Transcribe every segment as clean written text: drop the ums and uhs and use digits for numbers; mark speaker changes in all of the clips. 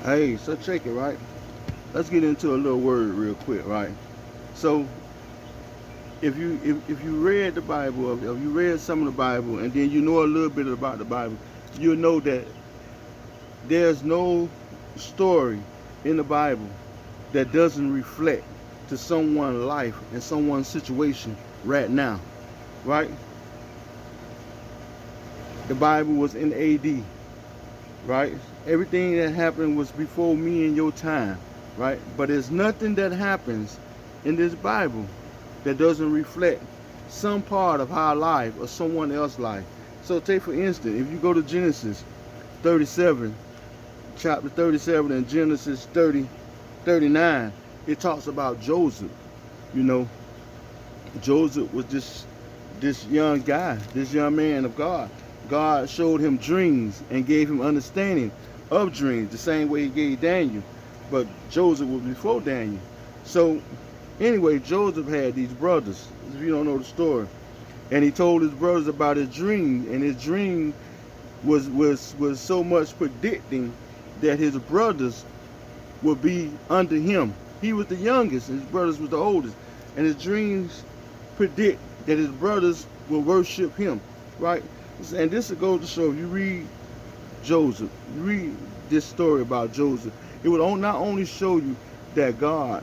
Speaker 1: Hey, so check it, right? Let's get into a little word real quick, right? So if you read the Bible, if you read some of the Bible, and then you know a little bit about the Bible, you'll know that there's no story in the Bible that doesn't reflect to someone's life and someone's situation right now, right? The Bible was in AD, right? Everything that happened was before me and your time, right? But there's nothing that happens in this Bible that doesn't reflect some part of our life or someone else's life. So take for instance, if you go to Genesis 37, chapter 37 and Genesis 30, 39, it talks about Joseph. You know, Joseph was this young guy, this young man of God. God showed him dreams and gave him understanding of dreams, the same way he gave Daniel. But Joseph was before Daniel. So anyway, Joseph had these brothers, if you don't know the story. And he told his brothers about his dream, and his dream was so much predicting that his brothers would be under him. He was the youngest, and his brothers was the oldest. And his dreams predict that his brothers will worship him, right? And this will go to show, if you read Joseph, you read this story about Joseph, it will not only show you that God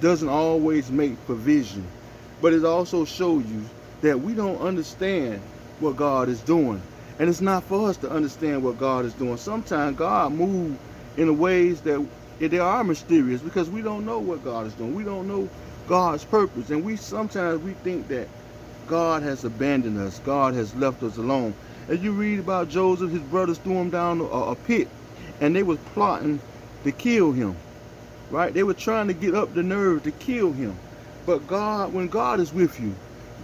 Speaker 1: doesn't always make provision, but it also shows you that we don't understand what God is doing. And it's not for us to understand what God is doing. Sometimes God moves in ways that they are mysterious because we don't know what God is doing. We don't know God's purpose. And we sometimes we think that God has abandoned us. God has left us alone. As you read about Joseph, his brothers threw him down a pit, and they was plotting to kill him, right? They were trying to get up the nerve to kill him. But God, when God is with you,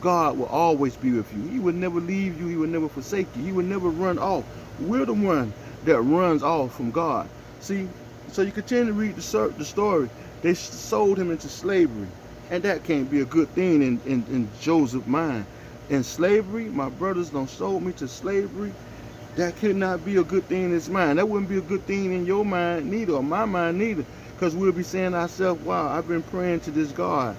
Speaker 1: God will always be with you. He will never leave you. He will never forsake you. He will never run off. We're the one that runs off from God. See, so you continue to read the story. They sold him into slavery. And that can't be a good thing in Joseph's mind. In slavery, my brothers don't sold me to slavery. That could not be a good thing in his mind. That wouldn't be a good thing in your mind neither, or my mind neither. Because we'll be saying to ourselves, wow, I've been praying to this God.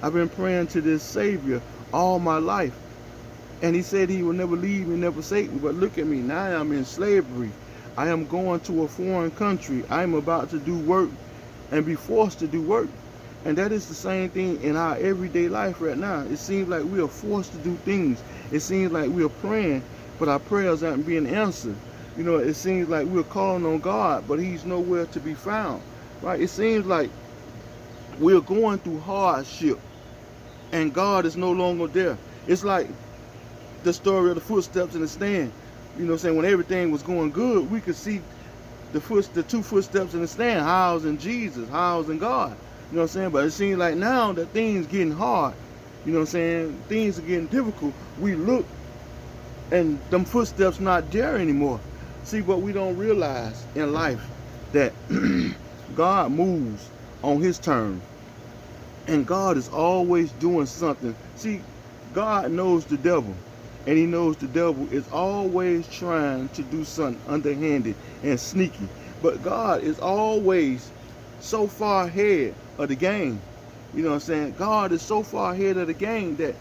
Speaker 1: I've been praying to this Savior all my life. And he said he will never leave me, never forsake me. But look at me, now I'm in slavery. I am going to a foreign country. I'm about to do work and be forced to do work. And that is the same thing in our everyday life right now. It seems like we are forced to do things. It seems like we are praying, but our prayers aren't being answered. You know, it seems like we're calling on God, but he's nowhere to be found, right? It seems like we're going through hardship, and God is no longer there. It's like the story of the footsteps in the stand. You know what I'm saying? When everything was going good, we could see the two footsteps in the stand, housing Jesus, housing God. You know what I'm saying? But it seems like now that things getting hard, you know what I'm saying? Things are getting difficult. We look and them footsteps not there anymore. See, what we don't realize in life that God moves on his terms. And God is always doing something. See, God knows the devil. And he knows the devil is always trying to do something underhanded and sneaky. But God is always so far ahead of the game. You know what I'm saying? God is so far ahead of the game that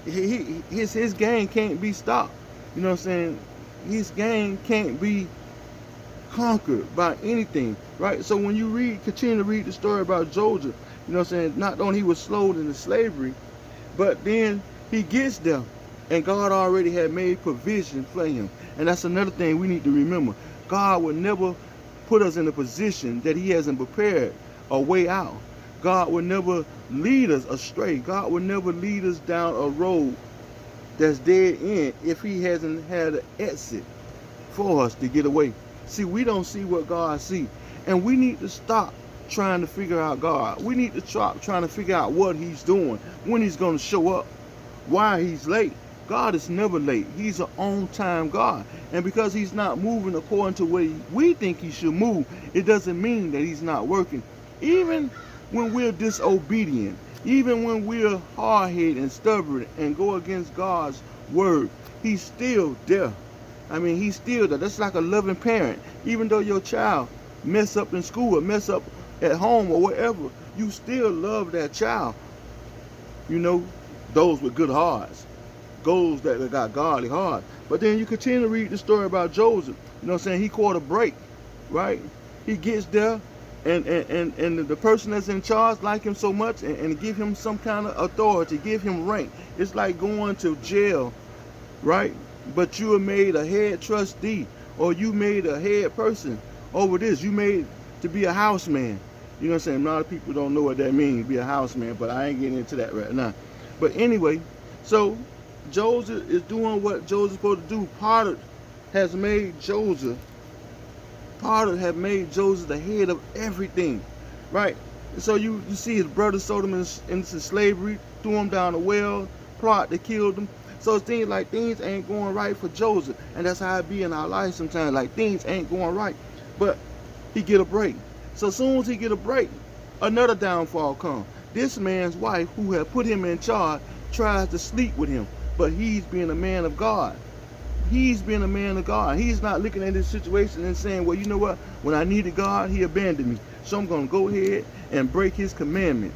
Speaker 1: his game can't be stopped. You know what I'm saying? His game can't be conquered by anything, right? So when you continue to read the story about Joseph, you know what I'm saying? Not only he was sold into slavery, but then he gets there, and God already had made provision for him. And that's another thing we need to remember. God will never put us in a position that he hasn't prepared a way out. God will never lead us astray. God will never lead us down a road that's dead end if he hasn't had an exit for us to get away. See, we don't see what God sees. And we need to stop trying to figure out God. We need to stop trying to figure out what he's doing, when he's going to show up, why he's late. God is never late. He's an on-time God. And because he's not moving according to the way we think he should move, it doesn't mean that he's not working. Even when we're disobedient, even when we're hard-headed and stubborn and go against God's word, he's still there. I mean, he's still there. That's like a loving parent. Even though your child mess up in school or mess up at home or wherever, you still love that child. You know, those with good hearts, those that got godly hearts. But then you continue to read the story about Joseph. You know what I'm saying? He caught a break, right? He gets there, and the person that's in charge like him so much and give him some kind of authority, give him rank. It's like going to jail, right? But you are made a head trustee, or you made a head person over this. You made to be a houseman. You know what I'm saying? A lot of people don't know what that means, be a houseman, but I ain't getting into that right now. But anyway, so Joseph is doing what Joseph's supposed to do. Potiphar has made Joseph the head of everything, right? So you see his brother sold him into slavery, threw him down a well, plot to kill him. So it seems like things ain't going right for Joseph, and that's how it be in our life sometimes. Like things ain't going right, but he get a break. So as soon as he get a break, another downfall comes. This man's wife, who had put him in charge, tries to sleep with him, but he's being a man of God. He's being a man of God. He's not looking at this situation and saying, well, you know what? When I needed God, he abandoned me. So I'm going to go ahead and break his commandment.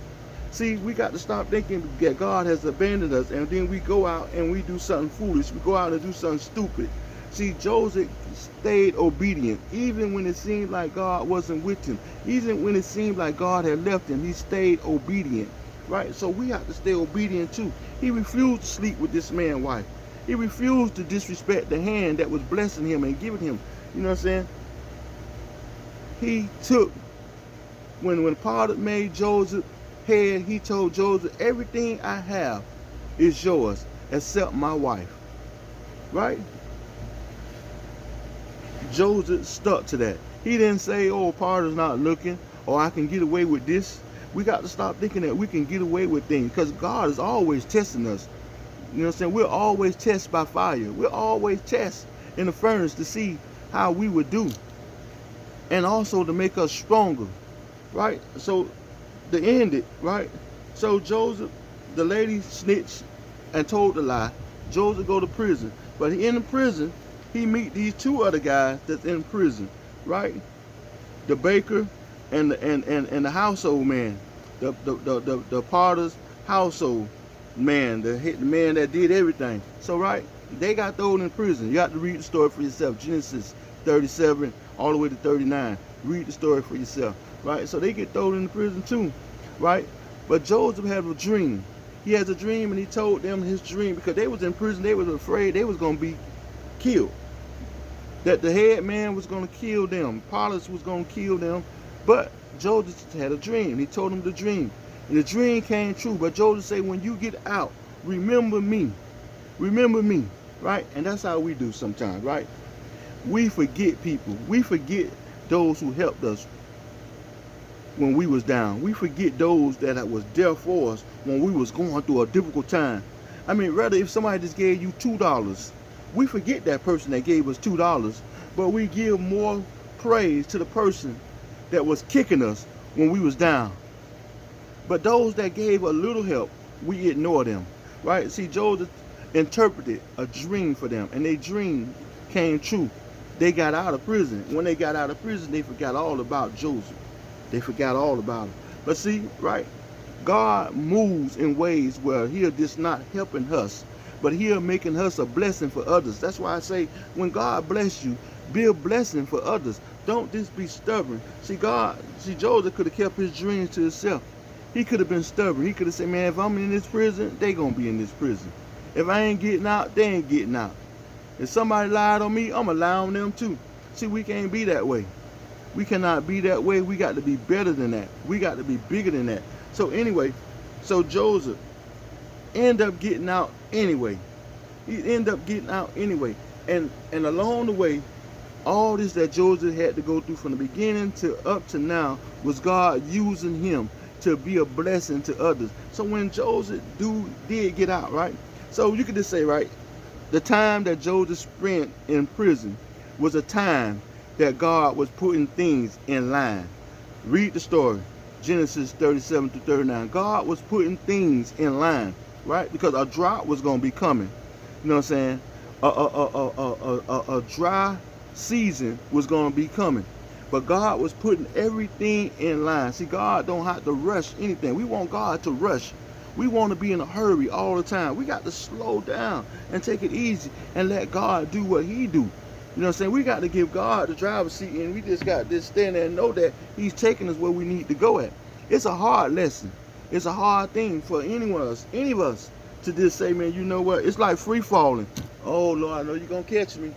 Speaker 1: See, we got to stop thinking that God has abandoned us, and then we go out and we do something foolish. We go out and do something stupid. See, Joseph stayed obedient, even when it seemed like God wasn't with him. Even when it seemed like God had left him, he stayed obedient, right? So we have to stay obedient too. He refused to sleep with this man's wife. He refused to disrespect the hand that was blessing him and giving him, you know what I'm saying? He took, when Potiphar made Joseph head, he told Joseph, everything I have is yours except my wife, right? Joseph stuck to that. He didn't say, oh, Potiphar's not looking, or I can get away with this. We got to stop thinking that we can get away with things, because God is always testing us. You know what I'm saying? We're always tested by fire. We're always tested in the furnace to see how we would do, and also to make us stronger, right? So to end it, right? So Joseph, the lady snitched and told the lie. Joseph go to prison, but in the prison, he meet these two other guys that's in prison, right? The baker and the household man, the Potiphar's household man, the man that did everything. So right, they got thrown in prison. You have to read the story for yourself. Genesis 37 all the way to 39. Read the story for yourself, right? So they get thrown in prison too, right? But Joseph had a dream. He has a dream, and he told them his dream because they was in prison. They was afraid they was going to be killed, that the head man was going to kill them. Potiphar was going to kill them. But Joseph had a dream. He told them the dream. And the dream came true. But Joseph said, when you get out, remember me. Remember me. Right? And that's how we do sometimes, right? We forget people. We forget those who helped us when we was down. We forget those that was there for us when we was going through a difficult time. I mean, rather if somebody just gave you $2, we forget that person that gave us $2, but we give more praise to the person that was kicking us when we was down. But those that gave a little help, we ignore them, right? See, Joseph interpreted a dream for them, and their dream came true. They got out of prison. When they got out of prison, they forgot all about Joseph. They forgot all about him. But see, right, God moves in ways where he'll just not helping us, but he'll making us a blessing for others. That's why I say, when God bless you, be a blessing for others. Don't just be stubborn. See, Joseph could have kept his dreams to himself. He could have been stubborn. He could have said, man, if I'm in this prison, they gonna be in this prison. If I ain't getting out, they ain't getting out. If somebody lied on me, I'm gonna lie on them too. See, we can't be that way. We cannot be that way. We got to be better than that. We got to be bigger than that. So anyway, so Joseph ended up getting out anyway. He ended up getting out anyway. And along the way, all this that Joseph had to go through from the beginning to up to now was God using him to be a blessing to others. So when Joseph did get out, right? So you could just say, right, the time that Joseph spent in prison was a time that God was putting things in line. Read the story, Genesis 37 to 39. God was putting things in line, right? Because a drought was going to be coming. You know what I'm saying? A dry season was going to be coming. But God was putting everything in line. See, God don't have to rush anything. We want God to rush. We want to be in a hurry all the time. We got to slow down and take it easy and let God do what he do. You know what I'm saying? We got to give God the driver's seat, and we just got to stand there and know that he's taking us where we need to go at. It's a hard lesson. It's a hard thing for any of us to just say, man, you know what? It's like free falling. Oh, Lord, I know you're going to catch me.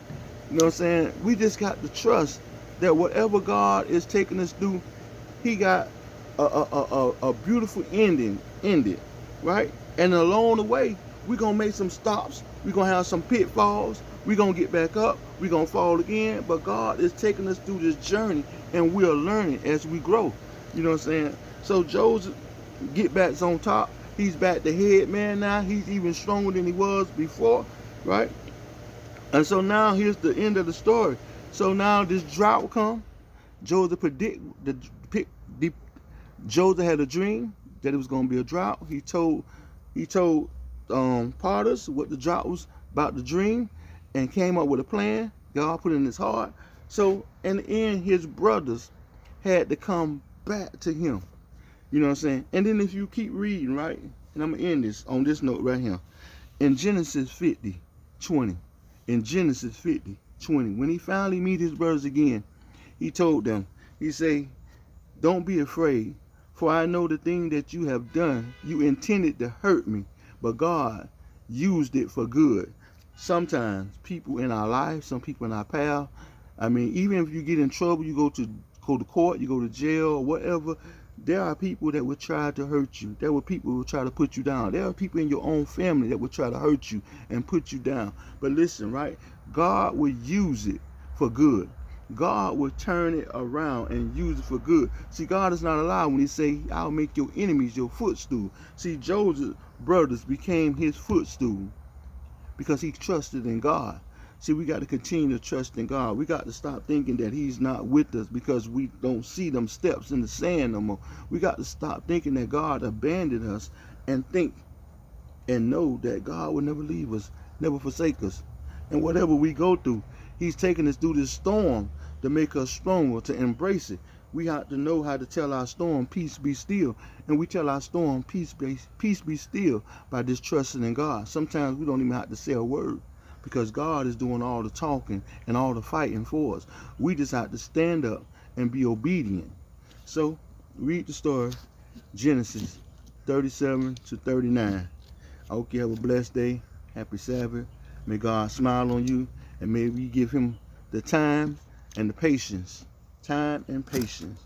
Speaker 1: You know what I'm saying? We just got to trust that whatever God is taking us through, he got a beautiful ended, right? And along the way, we're going to make some stops. We're going to have some pitfalls. We're going to get back up. We're going to fall again. But God is taking us through this journey, and we are learning as we grow. You know what I'm saying? So Joseph get back on top. He's back the head man now. He's even stronger than he was before, right? And so now here's the end of the story. So now this drought come. Joseph Joseph had a dream that it was going to be a drought. He told Potiphar what the drought was about, the dream, and came up with a plan. God put it in his heart. So in the end, his brothers had to come back to him. You know what I'm saying? And then if you keep reading, right, and I'm going to end this on this note right here. In Genesis 50:20, in Genesis 50:20, when he finally meet his brothers again, he told them, he say, don't be afraid, for I know the thing that you have done. You intended to hurt me, but God used it for good. Sometimes people in our life, some people in our path, I mean, even if you get in trouble, you go to court, you go to jail, or whatever, there are people that will try to hurt you. There were people who will try to put you down. There are people in your own family that will try to hurt you and put you down. But listen, right? God will use it for good. God will turn it around and use it for good. See, God is not allowed when he say, I'll make your enemies your footstool. See, Joseph's brothers became his footstool because he trusted in God. See, we got to continue to trust in God. We got to stop thinking that he's not with us because we don't see them steps in the sand no more. We got to stop thinking that God abandoned us and think and know that God will never leave us, never forsake us. And whatever we go through, he's taking us through this storm to make us stronger, to embrace it. We have to know how to tell our storm, peace be still. And we tell our storm, peace be still, by just trusting in God. Sometimes we don't even have to say a word, because God is doing all the talking and all the fighting for us. We just have to stand up and be obedient. So read the story, Genesis 37-39. I hope you have a blessed day. Happy Sabbath. May God smile on you, and may we give him the time and the patience. Time and patience